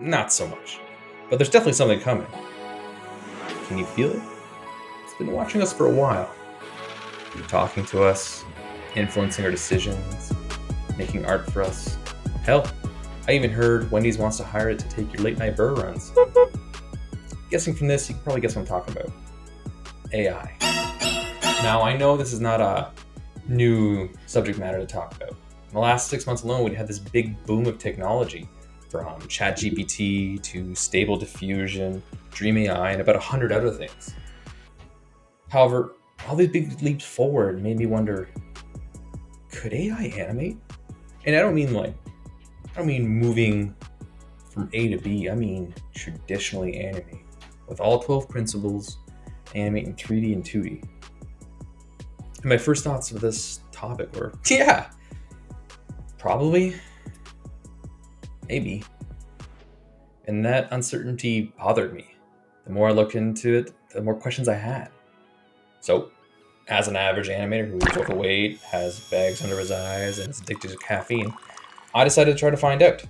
not so much. But there's definitely something coming. Can you feel it? It's been watching us for a while. Talking to us, influencing our decisions, making art for us. Hell, I even heard Wendy's wants to hire it to take your late night burger runs. Guessing from this, you can probably guess what I'm talking about. AI. Now, I know this is not a new subject matter to talk about. In the last 6 months alone, we had this big boom of technology, from ChatGPT to Stable Diffusion, Dream AI, and about 100 other things. However, all these big leaps forward made me wonder, could AI animate? And I don't mean moving from A to B, I mean traditionally animate, with all 12 principles, animate in 3D and 2D. And my first thoughts of this topic were, yeah, probably, maybe. And that uncertainty bothered me. The more I looked into it, the more questions I had. So, as an average animator who's overweight, has bags under his eyes, and is addicted to caffeine, I decided to try to find out.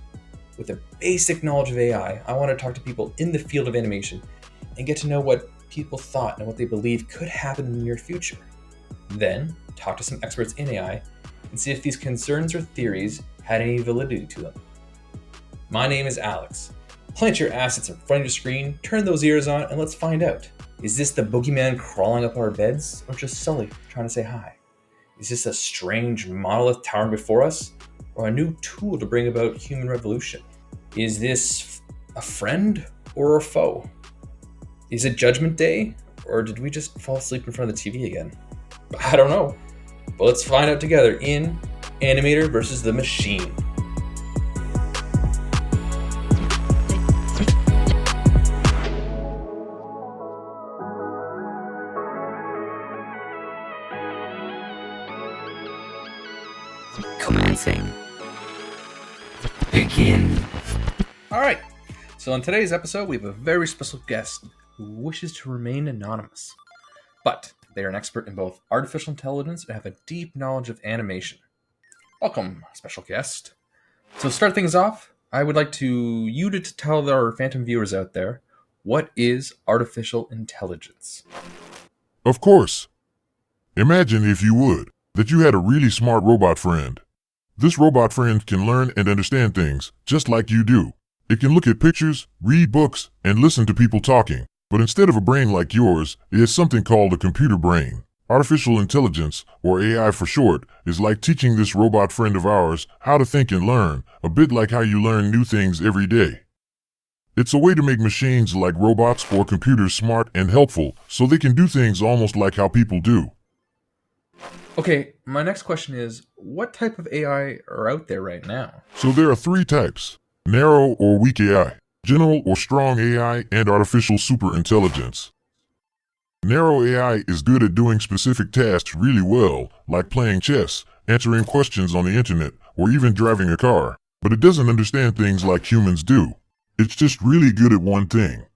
With a basic knowledge of AI, I wanted to talk to people in the field of animation and get to know what people thought and what they believe could happen in the near future. Then, talk to some experts in AI and see if these concerns or theories had any validity to them. My name is Alex. Plant your assets in front of your screen, turn those ears on, and let's find out. Is this the boogeyman crawling up our beds, or just Sully trying to say hi? Is this a strange monolith towering before us, or a new tool to bring about human revolution? Is this a friend or a foe? Is it Judgment Day, or did we just fall asleep in front of the TV again? I don't know, but let's find out together in Animator versus the Machine. Commencing. Begin. Alright, so in today's episode we have a very special guest who wishes to remain anonymous. But they are an expert in both artificial intelligence and have a deep knowledge of animation. Welcome, special guest. So to start things off, I would like you to tell our phantom viewers out there, what is artificial intelligence? Of course. Imagine, if you would, that you had a really smart robot friend. This robot friend can learn and understand things, just like you do. It can look at pictures, read books, and listen to people talking. But instead of a brain like yours, it has something called a computer brain. Artificial intelligence, or AI for short, is like teaching this robot friend of ours how to think and learn, a bit like how you learn new things every day. It's a way to make machines like robots or computers smart and helpful, so they can do things almost like how people do. Okay, my next question is, what type of AI are out there right now? So there are 3 types: narrow or weak AI, general or strong AI, and artificial superintelligence. Narrow AI is good at doing specific tasks really well, like playing chess, answering questions on the internet, or even driving a car, but it doesn't understand things like humans do. It's just really good at one thing.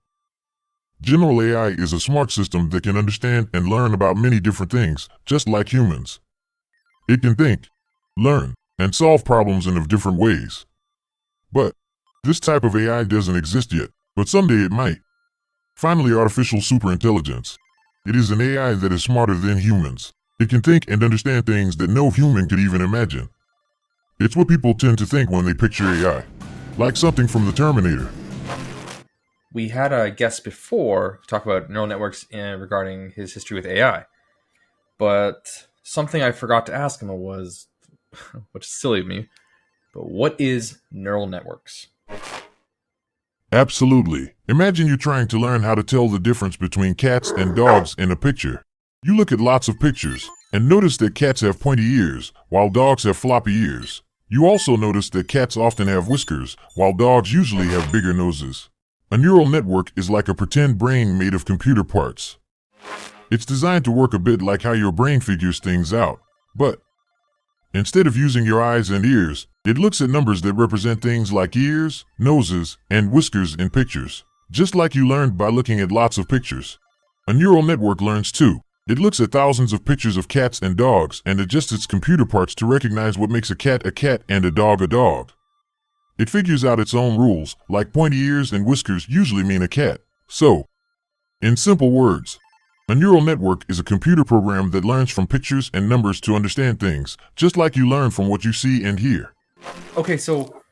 General AI is a smart system that can understand and learn about many different things, just like humans. It can think, learn, and solve problems in different ways. But this type of AI doesn't exist yet, but someday it might. Finally, artificial superintelligence. It is an AI that is smarter than humans. It can think and understand things that no human could even imagine. It's what people tend to think when they picture AI, like something from the Terminator. We had a guest before talk about neural networks regarding his history with AI. But something I forgot to ask him was, which is silly of me, but what is neural networks? Absolutely. Imagine you're trying to learn how to tell the difference between cats and dogs in a picture. You look at lots of pictures and notice that cats have pointy ears, while dogs have floppy ears. You also notice that cats often have whiskers, while dogs usually have bigger noses. A neural network is like a pretend brain made of computer parts. It's designed to work a bit like how your brain figures things out, but instead of using your eyes and ears, it looks at numbers that represent things like ears, noses, and whiskers in pictures, just like you learned by looking at lots of pictures. A neural network learns too. It looks at thousands of pictures of cats and dogs and adjusts its computer parts to recognize what makes a cat and a dog a dog. It figures out its own rules, like pointy ears and whiskers usually mean a cat. So, in simple words, a neural network is a computer program that learns from pictures and numbers to understand things, just like you learn from what you see and hear. Okay, so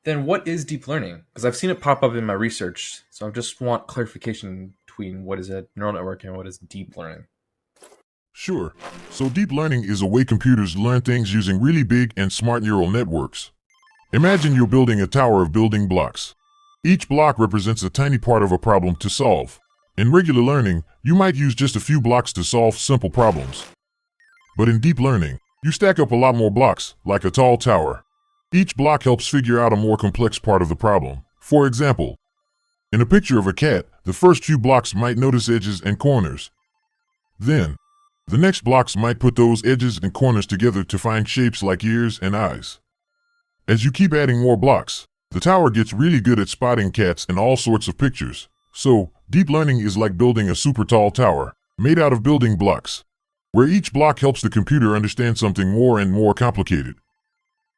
then what is deep learning? Because I've seen it pop up in my research, so I just want clarification between what is a neural network and what is deep learning. Sure. So deep learning is a way computers learn things using really big and smart neural networks. Imagine you're building a tower of building blocks. Each block represents a tiny part of a problem to solve. In regular learning, you might use just a few blocks to solve simple problems. But in deep learning, you stack up a lot more blocks, like a tall tower. Each block helps figure out a more complex part of the problem. For example, in a picture of a cat, the first few blocks might notice edges and corners. Then, the next blocks might put those edges and corners together to find shapes like ears and eyes. As you keep adding more blocks, the tower gets really good at spotting cats in all sorts of pictures. So, deep learning is like building a super tall tower, made out of building blocks, where each block helps the computer understand something more and more complicated.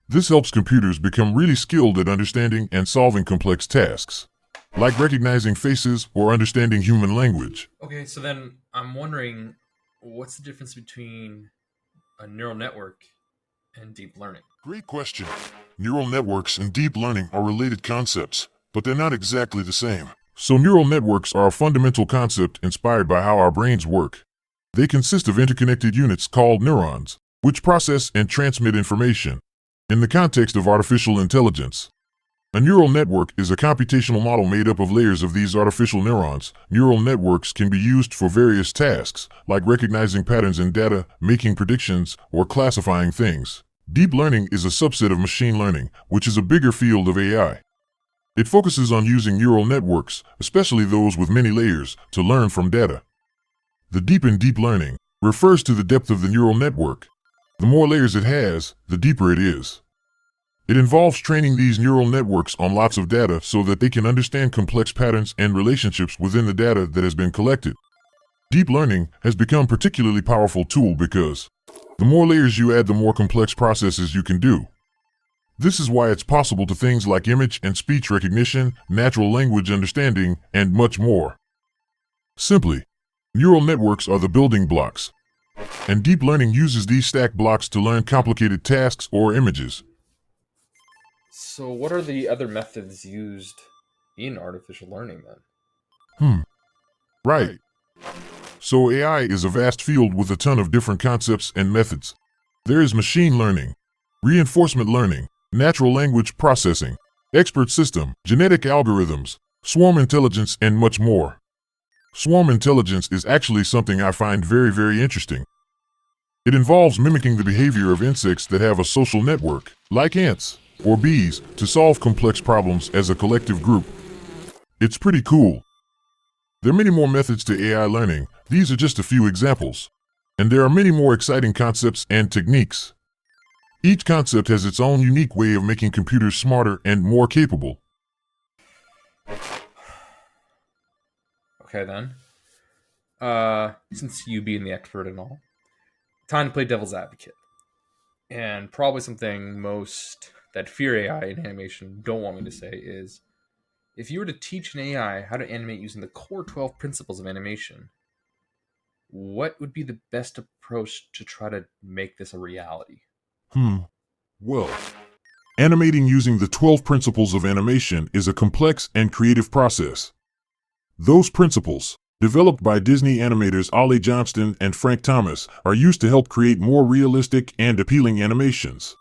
This helps computers become really skilled at understanding and solving complex tasks, like recognizing faces or understanding human language. Okay, so then I'm wondering, what's the difference between a neural network and deep learning? Great question. Neural networks and deep learning are related concepts, but they're not exactly the same. So neural networks are a fundamental concept inspired by how our brains work. They consist of interconnected units called neurons, which process and transmit information. In the context of artificial intelligence, a neural network is a computational model made up of layers of these artificial neurons. Neural networks can be used for various tasks, like recognizing patterns in data, making predictions, or classifying things. Deep learning is a subset of machine learning, which is a bigger field of AI. It focuses on using neural networks, especially those with many layers, to learn from data. The deep in deep learning refers to the depth of the neural network. The more layers it has, the deeper it is. It involves training these neural networks on lots of data so that they can understand complex patterns and relationships within the data that has been collected. Deep learning has become a particularly powerful tool because the more layers you add, the more complex processes you can do. This is why it's possible to things like image and speech recognition, natural language understanding, and much more. Simply, neural networks are the building blocks, and deep learning uses these stacked blocks to learn complicated tasks or images. So what are the other methods used in artificial learning then? Right. So AI is a vast field with a ton of different concepts and methods. There is machine learning, reinforcement learning, natural language processing, expert system, genetic algorithms, swarm intelligence, and much more. Swarm intelligence is actually something I find very, very interesting. It involves mimicking the behavior of insects that have a social network, like ants or bees, to solve complex problems as a collective group. It's pretty cool. There are many more methods to AI learning. These are just a few examples. And there are many more exciting concepts and techniques. Each concept has its own unique way of making computers smarter and more capable. Okay then. Since you being the expert and all, time to play devil's advocate. And probably something most that fear AI in animation don't want me to say is, if you were to teach an AI how to animate using the core 12 principles of animation, what would be the best approach to try to make this a reality? Well, animating using the 12 principles of animation is a complex and creative process. Those principles, developed by Disney animators Ollie Johnston and Frank Thomas, are used to help create more realistic and appealing animations.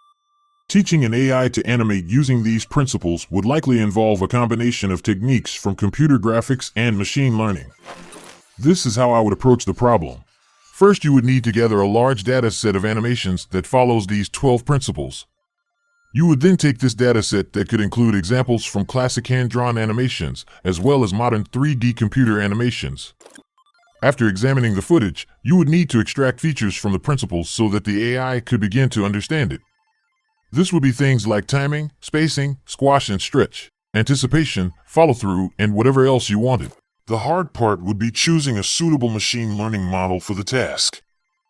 Teaching an AI to animate using these principles would likely involve a combination of techniques from computer graphics and machine learning. This is how I would approach the problem. First, you would need to gather a large data set of animations that follows these 12 principles. You would then take this data set that could include examples from classic hand-drawn animations, as well as modern 3D computer animations. After examining the footage, you would need to extract features from the principles so that the AI could begin to understand it. This would be things like timing, spacing, squash and stretch, anticipation, follow-through, and whatever else you wanted. The hard part would be choosing a suitable machine learning model for the task.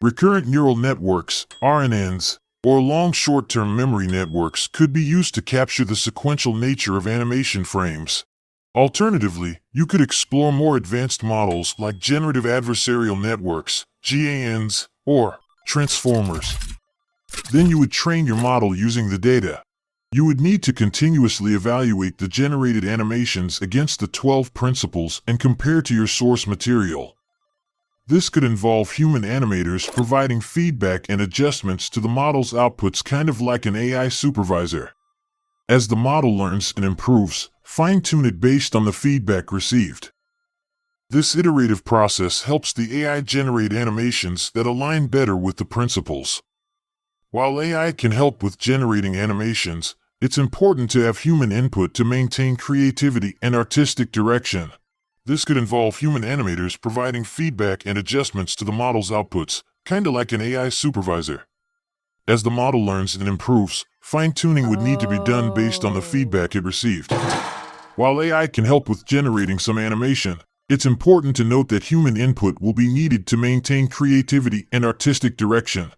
Recurrent neural networks, RNNs, or long short-term memory networks could be used to capture the sequential nature of animation frames. Alternatively, you could explore more advanced models like generative adversarial networks, GANs, or transformers. Then you would train your model using the data. You would need to continuously evaluate the generated animations against the 12 principles and compare to your source material. This could involve human animators providing feedback and adjustments to the model's outputs, kind of like an AI supervisor. As the model learns and improves, fine-tune it based on the feedback received. This iterative process helps the AI generate animations that align better with the principles. While AI can help with generating animations, it's important to have human input to maintain creativity and artistic direction. This could involve human animators providing feedback and adjustments to the model's outputs, kinda like an AI supervisor. As the model learns and improves, fine-tuning would need to be done based on the feedback it received. While AI can help with generating some animation, it's important to note that human input will be needed to maintain creativity and artistic direction.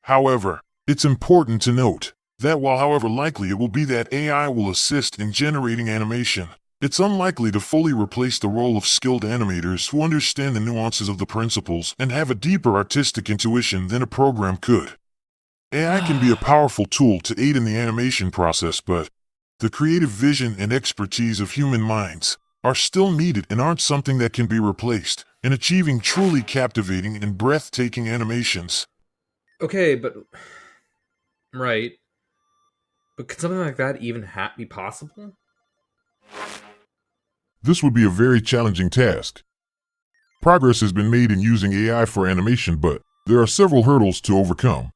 However, it's important to note that while however likely it will be that AI will assist in generating animation, it's unlikely to fully replace the role of skilled animators who understand the nuances of the principles and have a deeper artistic intuition than a program could. AI can be a powerful tool to aid in the animation process, but the creative vision and expertise of human minds are still needed and aren't something that can be replaced in achieving truly captivating and breathtaking animations. Okay, but right. But could something like that even be possible? This would be a very challenging task. Progress has been made in using AI for animation, but there are several hurdles to overcome.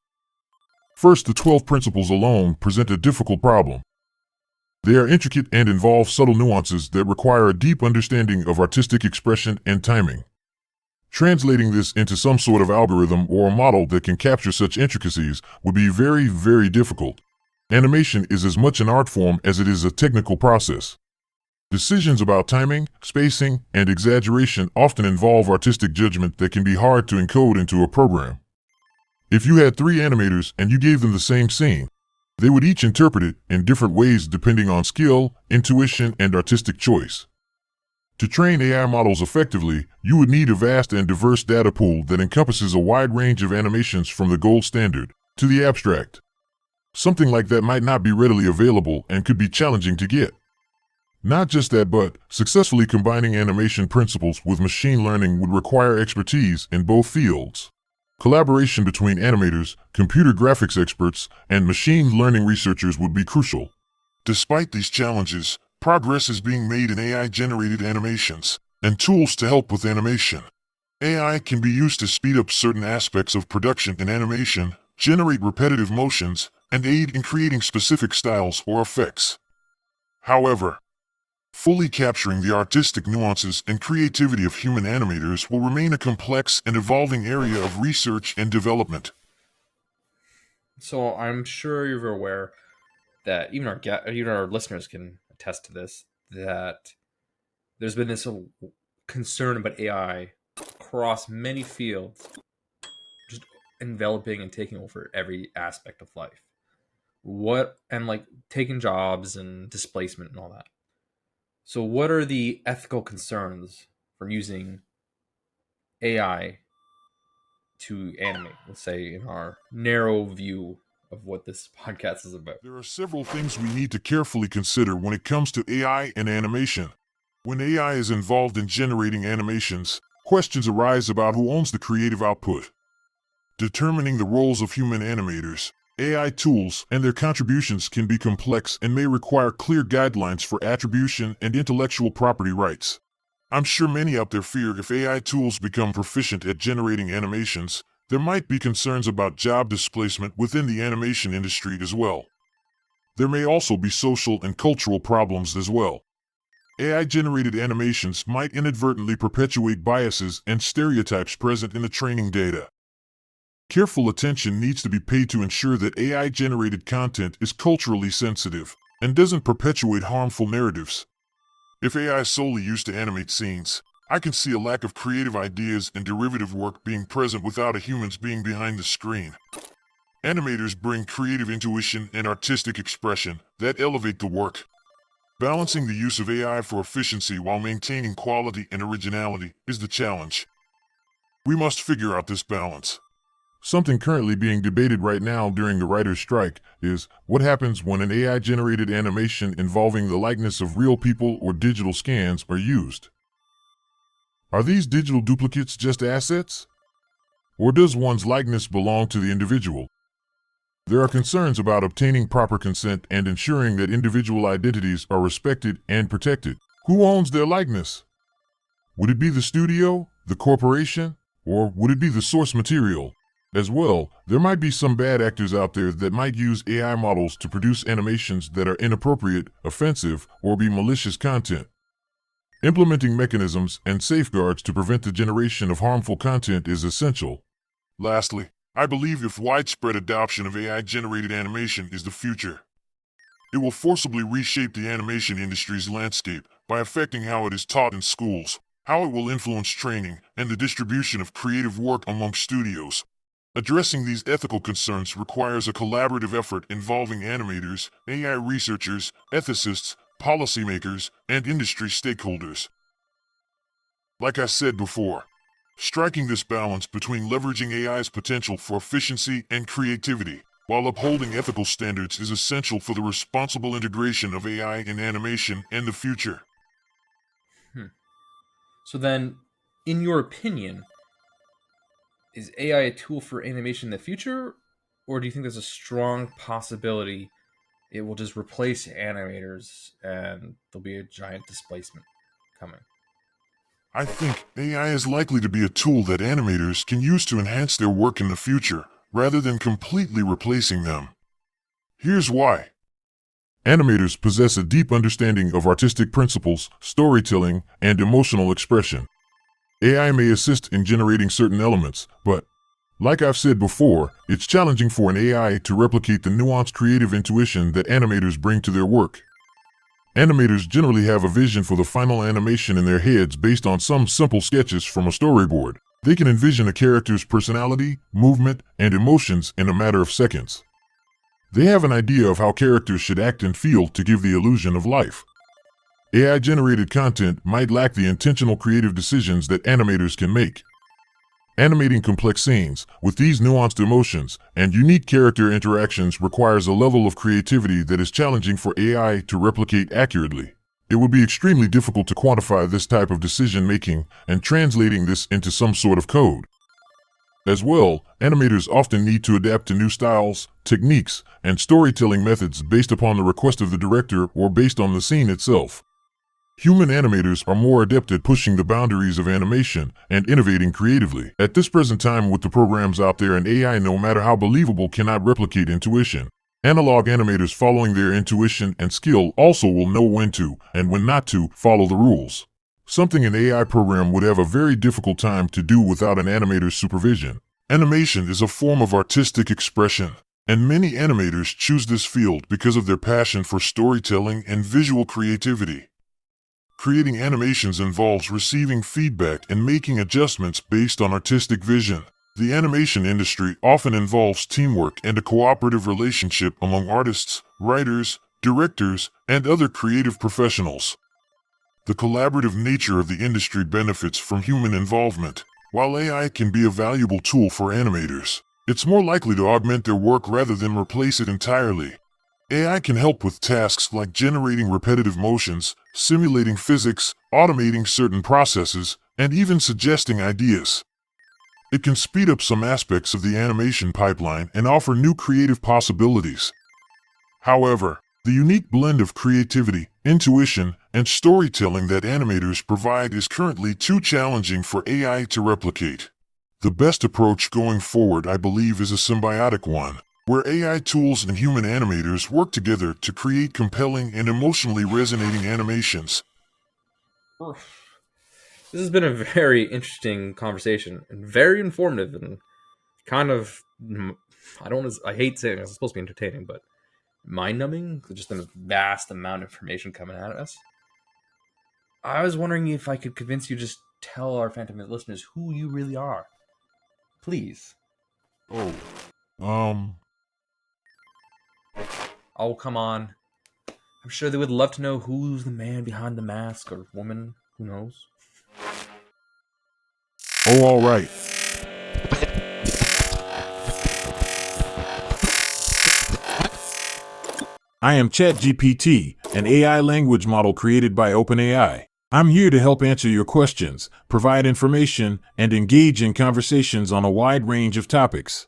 First, the 12 principles alone present a difficult problem. They are intricate and involve subtle nuances that require a deep understanding of artistic expression and timing. Translating this into some sort of algorithm or a model that can capture such intricacies would be very, very difficult. Animation is as much an art form as it is a technical process. Decisions about timing, spacing, and exaggeration often involve artistic judgment that can be hard to encode into a program. If you had 3 animators and you gave them the same scene, they would each interpret it in different ways depending on skill, intuition, and artistic choice. To train AI models effectively, you would need a vast and diverse data pool that encompasses a wide range of animations from the gold standard to the abstract. Something like that might not be readily available and could be challenging to get. Not just that, but successfully combining animation principles with machine learning would require expertise in both fields. Collaboration between animators, computer graphics experts, and machine learning researchers would be crucial. Despite these challenges, progress is being made in AI-generated animations and tools to help with animation. AI can be used to speed up certain aspects of production in animation, generate repetitive motions, and aid in creating specific styles or effects. However, fully capturing the artistic nuances and creativity of human animators will remain a complex and evolving area of research and development. So I'm sure you're aware that even our listeners can attest to this, that there's been this concern about AI across many fields, just enveloping and taking over every aspect of life. Like taking jobs and displacement and all that. So what are the ethical concerns from using AI to animate, let's say, in our narrow view of what this podcast is about? There are several things we need to carefully consider when it comes to AI and animation. When AI is involved in generating animations, questions arise about who owns the creative output. Determining the roles of human animators, AI tools, and their contributions can be complex and may require clear guidelines for attribution and intellectual property rights. I'm sure many out there fear if AI tools become proficient at generating animations, there might be concerns about job displacement within the animation industry as well. There may also be social and cultural problems as well. AI-generated animations might inadvertently perpetuate biases and stereotypes present in the training data. Careful attention needs to be paid to ensure that AI-generated content is culturally sensitive and doesn't perpetuate harmful narratives. If AI is solely used to animate scenes, I can see a lack of creative ideas and derivative work being present without a human's being behind the screen. Animators bring creative intuition and artistic expression that elevate the work. Balancing the use of AI for efficiency while maintaining quality and originality is the challenge. We must figure out this balance. Something currently being debated right now during the writer's strike is what happens when an AI-generated animation involving the likeness of real people or digital scans are used. Are these digital duplicates just assets? Or does one's likeness belong to the individual? There are concerns about obtaining proper consent and ensuring that individual identities are respected and protected. Who owns their likeness? Would it be the studio, the corporation, or would it be the source material? As well, there might be some bad actors out there that might use AI models to produce animations that are inappropriate, offensive, or be malicious content. Implementing mechanisms and safeguards to prevent the generation of harmful content is essential. Lastly, I believe if widespread adoption of AI-generated animation is the future. It will forcibly reshape the animation industry's landscape by affecting how it is taught in schools, how it will influence training, and the distribution of creative work among studios. Addressing these ethical concerns requires a collaborative effort involving animators, AI researchers, ethicists, policymakers, and industry stakeholders. Like I said before, striking this balance between leveraging AI's potential for efficiency and creativity while upholding ethical standards is essential for the responsible integration of AI in animation and the future. So then, in your opinion, is AI a tool for animation in the future, or do you think there's a strong possibility it will just replace animators and there'll be a giant displacement coming? I think AI is likely to be a tool that animators can use to enhance their work in the future, rather than completely replacing them. Here's why. Animators possess a deep understanding of artistic principles, storytelling, and emotional expression. AI may assist in generating certain elements, but, like I've said before, it's challenging for an AI to replicate the nuanced creative intuition that animators bring to their work. Animators generally have a vision for the final animation in their heads based on some simple sketches from a storyboard. They can envision a character's personality, movement, and emotions in a matter of seconds. They have an idea of how characters should act and feel to give the illusion of life. AI-generated content might lack the intentional creative decisions that animators can make. Animating complex scenes with these nuanced emotions and unique character interactions requires a level of creativity that is challenging for AI to replicate accurately. It would be extremely difficult to quantify this type of decision-making and translating this into some sort of code. As well, animators often need to adapt to new styles, techniques, and storytelling methods based upon the request of the director or based on the scene itself. Human animators are more adept at pushing the boundaries of animation and innovating creatively. At this present time, with the programs out there, and AI, no matter how believable, cannot replicate intuition. Analog animators following their intuition and skill also will know when to, and when not to, follow the rules. Something an AI program would have a very difficult time to do without an animator's supervision. Animation is a form of artistic expression, and many animators choose this field because of their passion for storytelling and visual creativity. Creating animations involves receiving feedback and making adjustments based on artistic vision. The animation industry often involves teamwork and a cooperative relationship among artists, writers, directors, and other creative professionals. The collaborative nature of the industry benefits from human involvement. While AI can be a valuable tool for animators, it's more likely to augment their work rather than replace it entirely. AI can help with tasks like generating repetitive motions, simulating physics, automating certain processes, and even suggesting ideas. It can speed up some aspects of the animation pipeline and offer new creative possibilities. However, the unique blend of creativity, intuition, and storytelling that animators provide is currently too challenging for AI to replicate. The best approach going forward, I believe, is a symbiotic one, where AI tools and human animators work together to create compelling and emotionally resonating animations. This has been a very interesting conversation and very informative and kind of, I hate saying it's supposed to be entertaining, but mind-numbing. Just a vast amount of information coming at us. I was wondering if I could convince you to just tell our Phantom listeners who you really are. Please. Oh, um, Oh, come on. I'm sure they would love to know who's the man behind the mask or woman. Who knows? Oh, all right. I am ChatGPT, an AI language model created by OpenAI. I'm here to help answer your questions, provide information, and engage in conversations on a wide range of topics.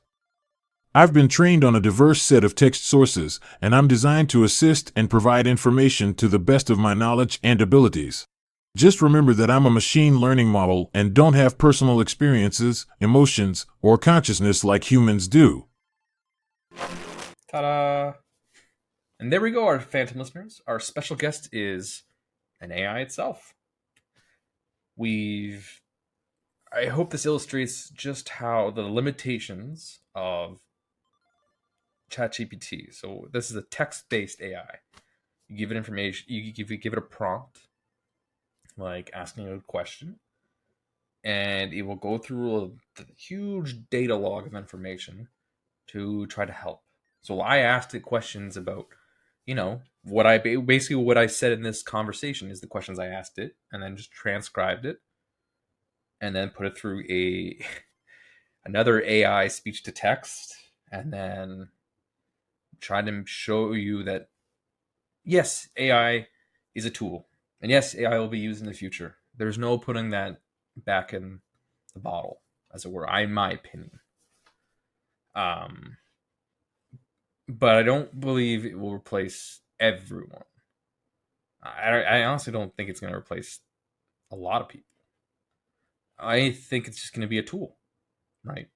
I've been trained on a diverse set of text sources, and I'm designed to assist and provide information to the best of my knowledge and abilities. Just remember that I'm a machine learning model and don't have personal experiences, emotions, or consciousness like humans do. Ta-da! And there we go, our phantom listeners. Our special guest is an AI itself. I hope this illustrates just how the limitations of ChatGPT. So this is a text-based AI. You give it information, you give it a prompt, like asking a question, and it will go through a huge data log of information to try to help. So I asked it questions about, what I said in this conversation is the questions I asked it, and then just transcribed it, and then put it through another AI speech to text, and then tried to show you that yes, AI is a tool, and yes, AI will be used in the future. There's no putting that back in the bottle, as it were, in my opinion. But I don't believe it will replace everyone. I honestly don't think it's going to replace a lot of people. I think it's just going to be a tool, right?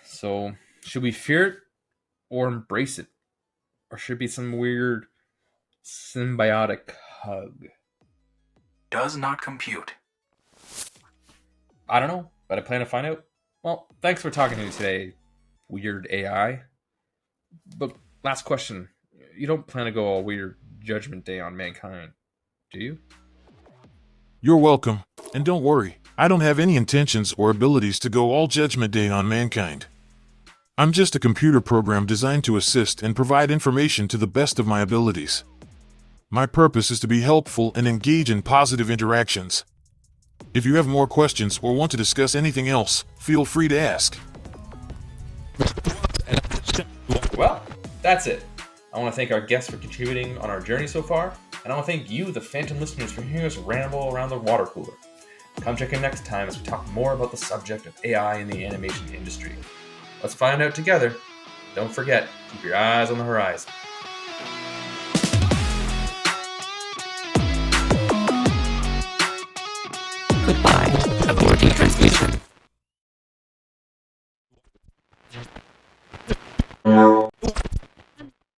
So, should we fear it or embrace it? Or should it be some weird symbiotic hug? Does not compute. I don't know, but I plan to find out. Well, thanks for talking to me today, weird AI. But last question. You don't plan to go all weird Judgment Day on mankind, do you? You're welcome, and don't worry, I don't have any intentions or abilities to go all Judgment Day on mankind. I'm just a computer program designed to assist and provide information to the best of my abilities. My purpose is to be helpful and engage in positive interactions. If you have more questions or want to discuss anything else, feel free to ask. Well, that's it. I want to thank our guests for contributing on our journey so far, and I want to thank you, the phantom listeners, for hearing us ramble around the water cooler. Come check in next time as we talk more about the subject of AI in the animation industry. Let's find out together. Don't forget, keep your eyes on the horizon. Goodbye. Aborting transmission.